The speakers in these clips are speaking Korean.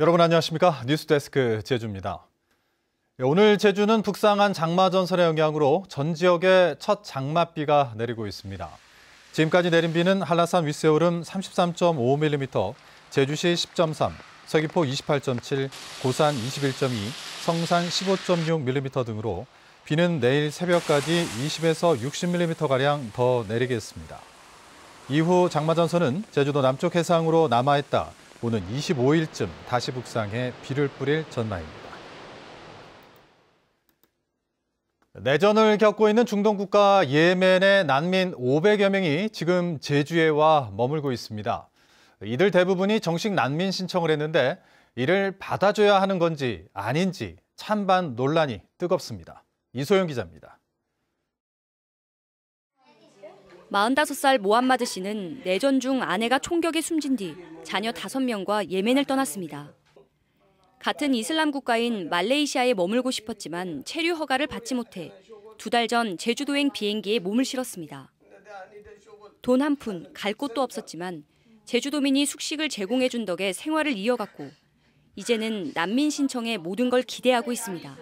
여러분 안녕하십니까? 뉴스데스크 제주입니다. 오늘 제주는 북상한 장마전선의 영향으로 전 지역에 첫 장맛비가 내리고 있습니다. 지금까지 내린 비는 한라산 윗세오름 33.5mm, 제주시 10.3, 서귀포 28.7, 고산 21.2, 성산 15.6mm 등으로 비는 내일 새벽까지 20에서 60mm가량 더 내리겠습니다. 이후 장마전선은 제주도 남쪽 해상으로 남하했다 오는 25일쯤 다시 북상해 비를 뿌릴 전망입니다. 내전을 겪고 있는 중동 국가 예멘의 난민 500여 명이 지금 제주에 와 머물고 있습니다. 이들 대부분이 정식 난민 신청을 했는데 이를 받아줘야 하는 건지 아닌지 찬반 논란이 뜨겁습니다. 이소영 기자입니다. 45살 모함마드 씨는 내전 중 아내가 총격에 숨진 뒤 자녀 5명과 예멘을 떠났습니다. 같은 이슬람 국가인 말레이시아에 머물고 싶었지만 체류 허가를 받지 못해 2달 전 제주도행 비행기에 몸을 실었습니다. 돈 한 푼, 갈 곳도 없었지만 제주도민이 숙식을 제공해준 덕에 생활을 이어갔고 이제는 난민 신청에 모든 걸 기대하고 있습니다.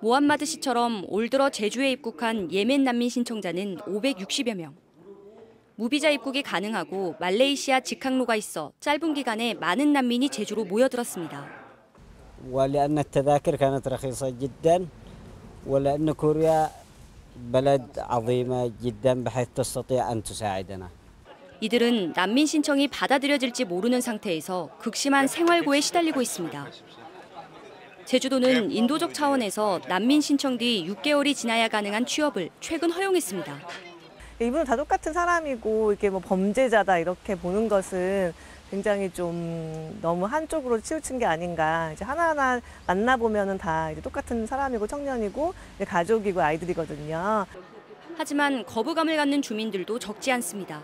모함마드 씨처럼 올 들어 제주에 입국한 예멘 난민 신청자는 560여 명. 무비자 입국이 가능하고 말레이시아 직항로가 있어 짧은 기간에 많은 난민이 제주로 모여들었습니다. ولأن التذاكر كانت رخيصة جدا ولأن كوريا بلد عظيمة جدا بحيث تستطيع أن تساعدنا. 이들은 난민 신청이 받아들여질지 모르는 상태에서 극심한 생활고에 시달리고 있습니다. 제주도는 인도적 차원에서 난민 신청 뒤 6개월이 지나야 가능한 취업을 최근 허용했습니다. 이분은 다 똑같은 사람이고 이게 뭐 범죄자다 이렇게 보는 것은 굉장히 좀 너무 한쪽으로 치우친 게 아닌가. 이제 하나하나 만나보면은 다 이제 똑같은 사람이고 청년이고 이제 가족이고 아이들이거든요. 하지만 거부감을 갖는 주민들도 적지 않습니다.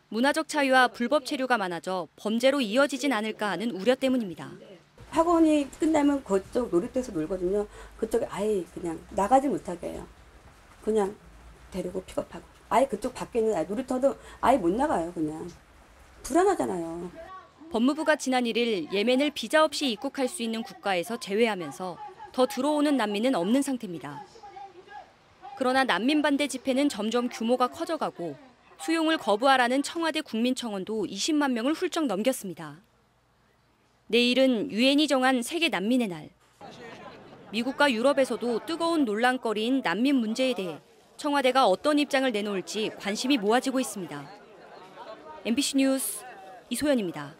문화적 차이와 불법 체류가 많아져 범죄로 이어지진 않을까 하는 우려 때문입니다. 학원이 끝나면 그쪽 놀이터에서 놀거든요. 그쪽에 아예 그냥 나가지 못하게 해요. 그냥 데리고 픽업하고. 아예 그쪽 밖에 있는 놀이터도 아예 못 나가요. 그냥. 불안하잖아요. 법무부가 지난 1일 예멘을 비자 없이 입국할 수 있는 국가에서 제외하면서 더 들어오는 난민은 없는 상태입니다. 그러나 난민 반대 집회는 점점 규모가 커져가고 수용을 거부하라는 청와대 국민청원도 20만 명을 훌쩍 넘겼습니다. 내일은 유엔이 정한 세계 난민의 날. 미국과 유럽에서도 뜨거운 논란거리인 난민 문제에 대해 청와대가 어떤 입장을 내놓을지 관심이 모아지고 있습니다. MBC 뉴스 이소연입니다.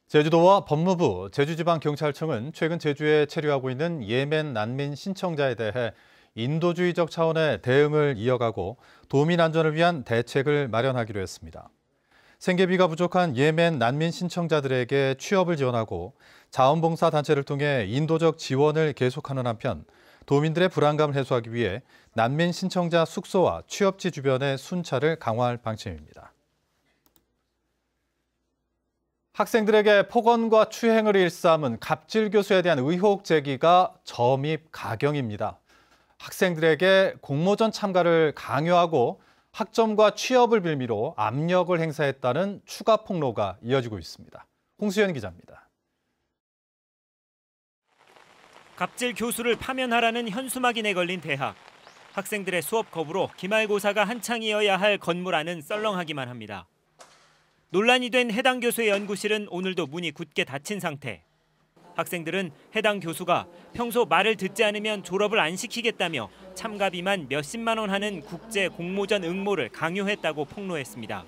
제주도와 법무부, 제주지방경찰청은 최근 제주에 체류하고 있는 예멘 난민 신청자에 대해 인도주의적 차원의 대응을 이어가고 도민 안전을 위한 대책을 마련하기로 했습니다. 생계비가 부족한 예멘 난민 신청자들에게 취업을 지원하고 자원봉사 단체를 통해 인도적 지원을 계속하는 한편 도민들의 불안감을 해소하기 위해 난민 신청자 숙소와 취업지 주변의 순찰을 강화할 방침입니다. 학생들에게 폭언과 추행을 일삼은 갑질 교수에 대한 의혹 제기가 점입 가경입니다. 학생들에게 공모전 참가를 강요하고 학점과 취업을 빌미로 압력을 행사했다는 추가 폭로가 이어지고 있습니다. 홍수연 기자입니다. 갑질 교수를 파면하라는 현수막인에 걸린 대학. 학생들의 수업 거부로 기말고사가 한창이어야 할 건물 안은 썰렁하기만 합니다. 논란이 된 해당 교수의 연구실은 오늘도 문이 굳게 닫힌 상태. 학생들은 해당 교수가 평소 말을 듣지 않으면 졸업을 안 시키겠다며 참가비만 몇십만 원 하는 국제 공모전 응모를 강요했다고 폭로했습니다.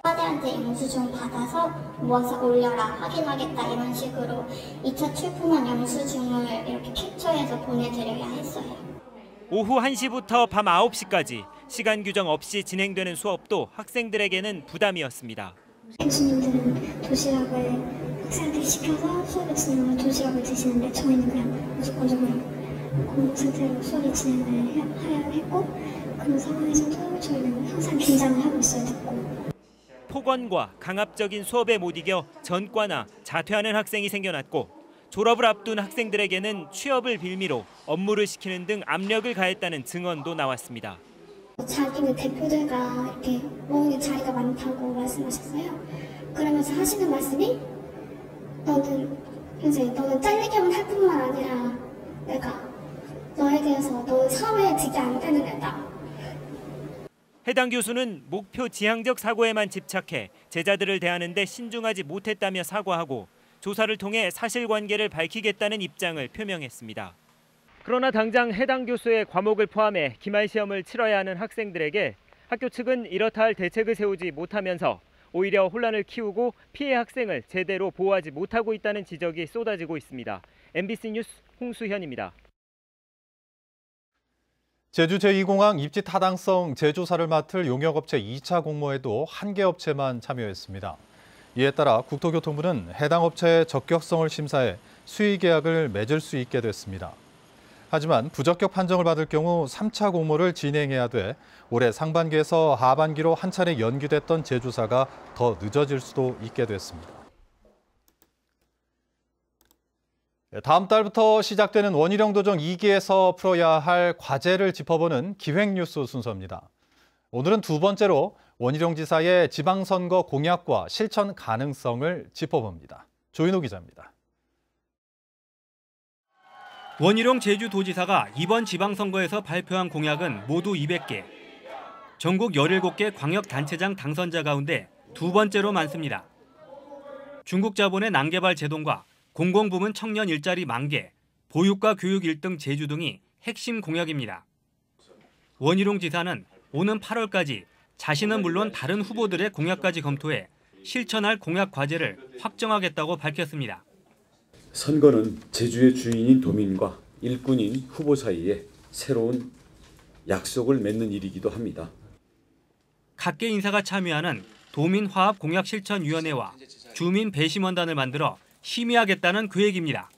과대한테 영수증 받아서 모아서 올려라, 확인하겠다 이런 식으로 2차 출품한 영수증을 이렇게 캡처해서 보내드려야 했어요. 오후 1시부터 밤 9시까지 시간 규정 없이 진행되는 수업도 학생들에게는 부담이었습니다. 교수님들은 도시락을 학생들이 시켜서 수업을 진행하면 도시락을 드시는데 저희는 그냥 무조건적으로 공부 상태로 수업을 진행을 해야 했고 그런 상황에서도 저희는 항상 긴장을 하고 있어야 됐고. 폭언과 강압적인 수업에 못 이겨 전과나 자퇴하는 학생이 생겨났고 졸업을 앞둔 학생들에게는 취업을 빌미로 업무를 시키는 등 압력을 가했다는 증언도 나왔습니다. 자기네 대표들과 이렇게 모으는 자리가 많다고 말씀하셨어요. 그러면서 하시는 말씀이 너는 잘리기만 할 뿐만 아니라 내가 너에 대해서 너 사회에 되게 안 되는 애다. 해당 교수는 목표 지향적 사고에만 집착해 제자들을 대하는 데 신중하지 못했다며 사과하고 조사를 통해 사실관계를 밝히겠다는 입장을 표명했습니다. 그러나 당장 해당 교수의 과목을 포함해 기말 시험을 치러야 하는 학생들에게 학교 측은 이렇다 할 대책을 세우지 못하면서 오히려 혼란을 키우고 피해 학생을 제대로 보호하지 못하고 있다는 지적이 쏟아지고 있습니다. MBC 뉴스 홍수현입니다. 제주 제2공항 입지 타당성 재조사를 맡을 용역업체 2차 공모에도 한 개 업체만 참여했습니다. 이에 따라 국토교통부는 해당 업체의 적격성을 심사해 수의 계약을 맺을 수 있게 됐습니다. 하지만 부적격 판정을 받을 경우 3차 공모를 진행해야 돼 올해 상반기에서 하반기로 한 차례 연기됐던 재조사가 더 늦어질 수도 있게 됐습니다. 다음 달부터 시작되는 원희룡 도정 2기에서 풀어야 할 과제를 짚어보는 기획뉴스 순서입니다. 오늘은 두 번째로 원희룡 지사의 지방선거 공약과 실천 가능성을 짚어봅니다. 조인호 기자입니다. 원희룡 제주도지사가 이번 지방선거에서 발표한 공약은 모두 200개. 전국 17개 광역단체장 당선자 가운데 두 번째로 많습니다. 중국 자본의 난개발 제동과 공공부문 청년 일자리 10,000개, 보육과 교육 1등 제주 등이 핵심 공약입니다. 원희룡 지사는 오는 8월까지 자신은 물론 다른 후보들의 공약까지 검토해 실천할 공약 과제를 확정하겠다고 밝혔습니다. 선거는 제주의 주인인 도민과 일꾼인 후보 사이에 새로운 약속을 맺는 일이기도 합니다. 각계 인사가 참여하는 도민화합공약실천위원회와 주민배심원단을 만들어 심의하겠다는 계획입니다.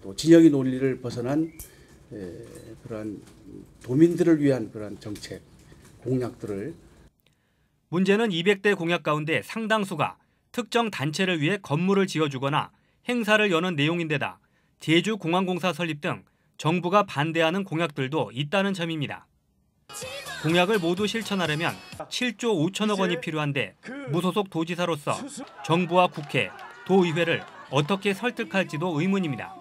또 진영의 논리를 벗어난 그러한 도민들을 위한 그러한 정책, 공약들을. 문제는 200대 공약 가운데 상당수가 특정 단체를 위해 건물을 지어주거나 행사를 여는 내용인데다 제주공항공사 설립 등 정부가 반대하는 공약들도 있다는 점입니다. 공약을 모두 실천하려면 7조 5천억 원이 필요한데 무소속 도지사로서 정부와 국회, 도의회를 어떻게 설득할지도 의문입니다.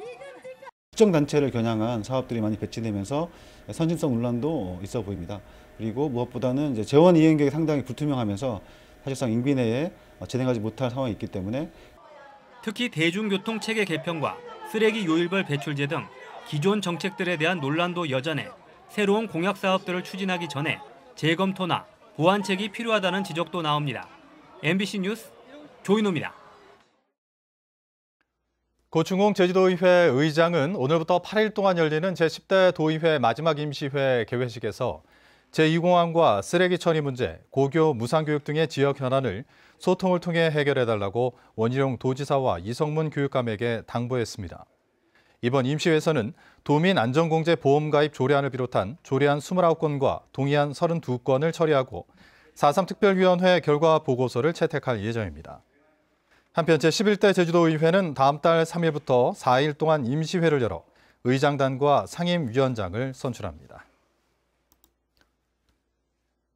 특정 단체를 겨냥한 사업들이 많이 배치되면서 선심성 논란도 있어 보입니다. 그리고 무엇보다는 이제 재원 이행 계획이 상당히 불투명하면서 사실상 임기 내에 진행하지 못할 상황이 있기 때문에 특히 대중교통 체계 개편과 쓰레기 요일별 배출제 등 기존 정책들에 대한 논란도 여전해 새로운 공약 사업들을 추진하기 전에 재검토나 보완책이 필요하다는 지적도 나옵니다. MBC 뉴스 조인호입니다. 고충홍 제주도의회 의장은 오늘부터 8일 동안 열리는 제10대 도의회 마지막 임시회 개회식에서 제2공항과 쓰레기 처리 문제, 고교 무상교육 등의 지역 현안을 소통을 통해 해결해달라고 원희룡 도지사와 이성문 교육감에게 당부했습니다. 이번 임시회에서는 도민 안전공제 보험가입 조례안을 비롯한 조례안 29건과 동의안 32건을 처리하고 4.3 특별위원회 결과 보고서를 채택할 예정입니다. 한편 제11대 제주도의회는 다음 달 3일부터 4일 동안 임시회를 열어 의장단과 상임위원장을 선출합니다.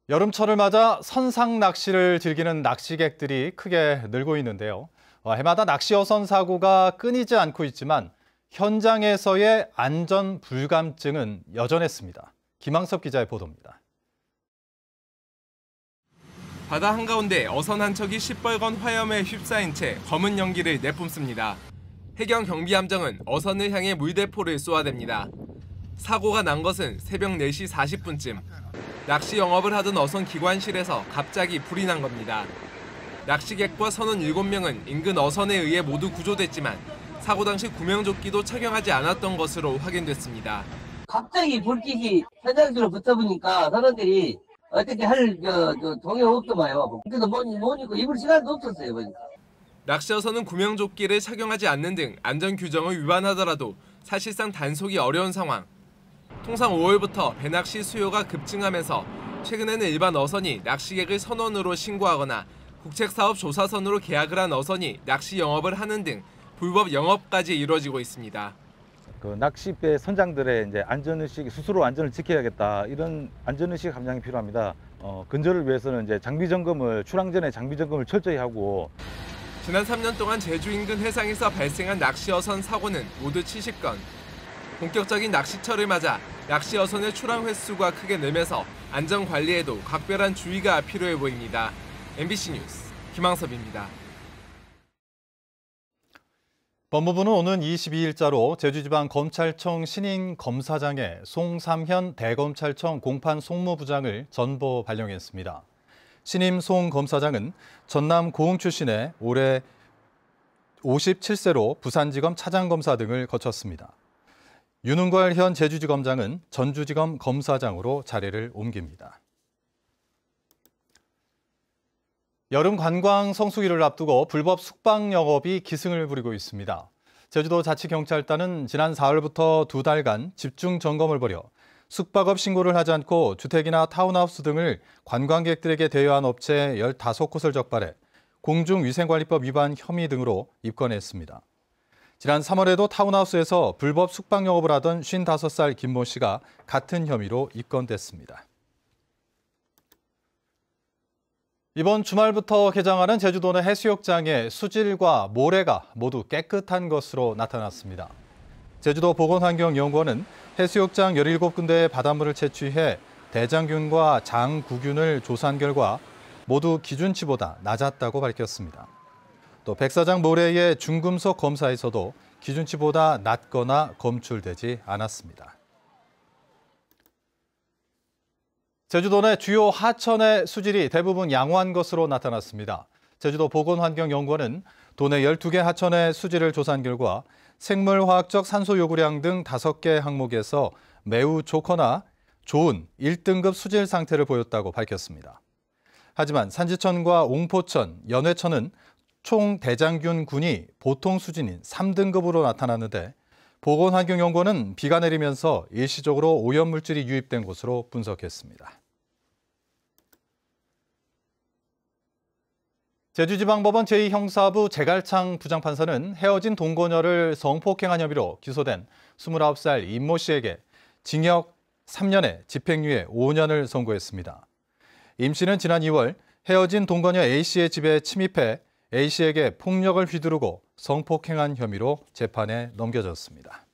여름철을 맞아 선상 낚시를 즐기는 낚시객들이 크게 늘고 있는데요. 해마다 낚시 어선 사고가 끊이지 않고 있지만 현장에서의 안전 불감증은 여전했습니다. 김항섭 기자의 보도입니다. 바다 한가운데 어선 한 척이 시뻘건 화염에 휩싸인 채 검은 연기를 내뿜습니다. 해경 경비함정은 어선을 향해 물대포를 쏘아댑니다. 사고가 난 것은 새벽 4시 40분쯤. 낚시 영업을 하던 어선 기관실에서 갑자기 불이 난 겁니다. 낚시객과 선원 7명은 인근 어선에 의해 모두 구조됐지만 사고 당시 구명조끼도 착용하지 않았던 것으로 확인됐습니다. 갑자기 불길이 현장으로 붙어보니까 선원들이 어떻게 할 동요 없더만요. 그래서 못 입고 입을 시간도 없었어요. 보니까. 낚시 어선은 구명조끼를 착용하지 않는 등 안전 규정을 위반하더라도 사실상 단속이 어려운 상황. 통상 5월부터 배낚시 수요가 급증하면서 최근에는 일반 어선이 낚시객을 선원으로 신고하거나 국책사업 조사선으로 계약을 한 어선이 낚시 영업을 하는 등 불법 영업까지 이루어지고 있습니다. 그 낚시배 선장들의 이제 안전의식, 스스로 안전을 지켜야겠다, 이런 안전의식 함량이 필요합니다. 근절을 위해서는 이제 장비 점검을, 출항 전에 장비 점검을 철저히 하고. 지난 3년 동안 제주 인근 해상에서 발생한 낚시 어선 사고는 모두 70건. 본격적인 낚시철을 맞아 낚시 어선의 출항 횟수가 크게 늘면서 안전 관리에도 각별한 주의가 필요해 보입니다. MBC 뉴스 김항섭입니다. 법무부는 오는 22일자로 제주지방검찰청 신임 검사장에 송삼현 대검찰청 공판 송무부장을 전보 발령했습니다. 신임 송 검사장은 전남 고흥 출신의 올해 57세로 부산지검 차장검사 등을 거쳤습니다. 윤은걸 현 제주지검장은 전주지검 검사장으로 자리를 옮깁니다. 여름 관광 성수기를 앞두고 불법 숙박 영업이 기승을 부리고 있습니다. 제주도 자치경찰단은 지난 4월부터 2달간 집중 점검을 벌여 숙박업 신고를 하지 않고 주택이나 타운하우스 등을 관광객들에게 대여한 업체 15곳을 적발해 공중위생관리법 위반 혐의 등으로 입건했습니다. 지난 3월에도 타운하우스에서 불법 숙박 영업을 하던 55살 김모 씨가 같은 혐의로 입건됐습니다. 이번 주말부터 개장하는 제주도 내 해수욕장의 수질과 모래가 모두 깨끗한 것으로 나타났습니다. 제주도 보건환경연구원은 해수욕장 17군데의 바닷물을 채취해 대장균과 장구균을 조사한 결과 모두 기준치보다 낮았다고 밝혔습니다. 또 백사장 모래의 중금속 검사에서도 기준치보다 낮거나 검출되지 않았습니다. 제주도 내 주요 하천의 수질이 대부분 양호한 것으로 나타났습니다. 제주도 보건환경연구원은 도내 12개 하천의 수질을 조사한 결과 생물화학적 산소 요구량 등 5개 항목에서 매우 좋거나 좋은 1등급 수질 상태를 보였다고 밝혔습니다. 하지만 산지천과 옹포천, 연회천은 총 대장균군이 보통 수준인 3등급으로 나타났는데 보건환경연구원은 비가 내리면서 일시적으로 오염물질이 유입된 것으로 분석했습니다. 제주지방법원 제2형사부 제갈창 부장판사는 헤어진 동거녀를 성폭행한 혐의로 기소된 29살 임모 씨에게 징역 3년에 집행유예 5년을 선고했습니다. 임 씨는 지난 2월 헤어진 동거녀 A 씨의 집에 침입해 A 씨에게 폭력을 휘두르고 성폭행한 혐의로 재판에 넘겨졌습니다.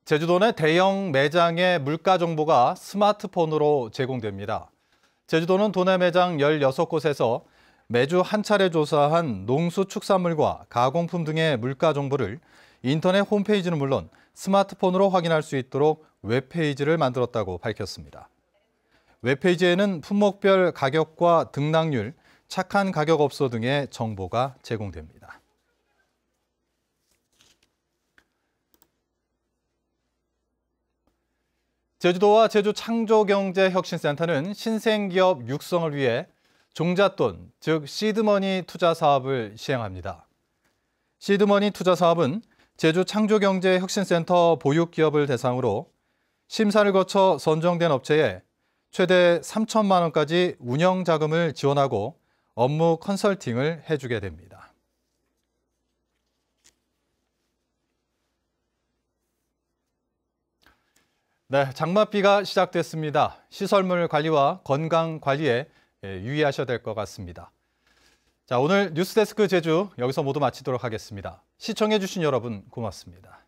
제주도 내 대형 매장의 물가 정보가 스마트폰으로 제공됩니다. 제주도는 도내 매장 16곳에서 매주 한 차례 조사한 농수축산물과 가공품 등의 물가 정보를 인터넷 홈페이지는 물론 스마트폰으로 확인할 수 있도록 웹페이지를 만들었다고 밝혔습니다. 웹페이지에는 품목별 가격과 등락률, 착한 가격업소 등의 정보가 제공됩니다. 제주도와 제주창조경제혁신센터는 신생기업 육성을 위해 종잣돈, 즉 시드머니 투자 사업을 시행합니다. 시드머니 투자 사업은 제주창조경제혁신센터 보육기업을 대상으로 심사를 거쳐 선정된 업체에 최대 3천만 원까지 운영자금을 지원하고 업무 컨설팅을 해주게 됩니다. 네, 장맛비가 시작됐습니다. 시설물 관리와 건강 관리에 유의하셔야 될 것 같습니다. 자, 오늘 뉴스데스크 제주 여기서 모두 마치도록 하겠습니다. 시청해 주신 여러분 고맙습니다.